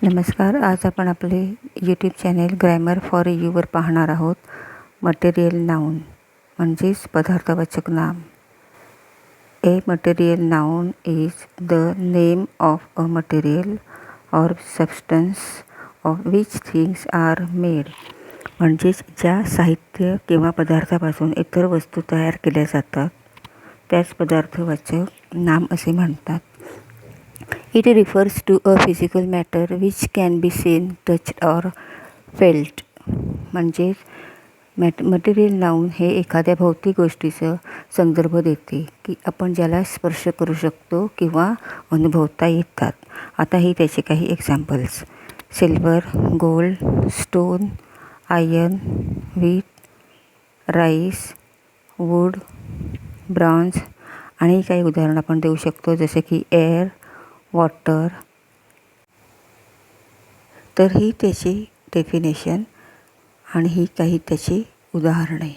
नमस्कार. आज आपण आपले YouTube channel grammar for your पाहणार आहोत. मटेरियल नाउन म्हणजेच पदार्थवाचक नाम. A material noun is the name of a material or substance of which things are made. म्हणजेच ज्या साहित्य किंवा पदार्थापासून इतर वस्तू तयार केल्या जातात त्याच पदार्थवाचक नाम असे म्हणतात. It refers to a physical matter which can be seen, touched or felt. म्हणजेच मटेरियल नाउन हे एखाद्या भौतिक गोष्टीचं संदर्भ देते की आपण ज्याला स्पर्श करू शकतो किंवा अनुभवता येतात. आता ही त्याचे काही examples: silver, gold, stone, iron, wheat, rice, wood, bronze आणि काही उदाहरण आपण देऊ शकतो जसे की एअर, वॉटर. तर ही त्याची डेफिनेशन आणि ही काही त्याची उदाहरणे.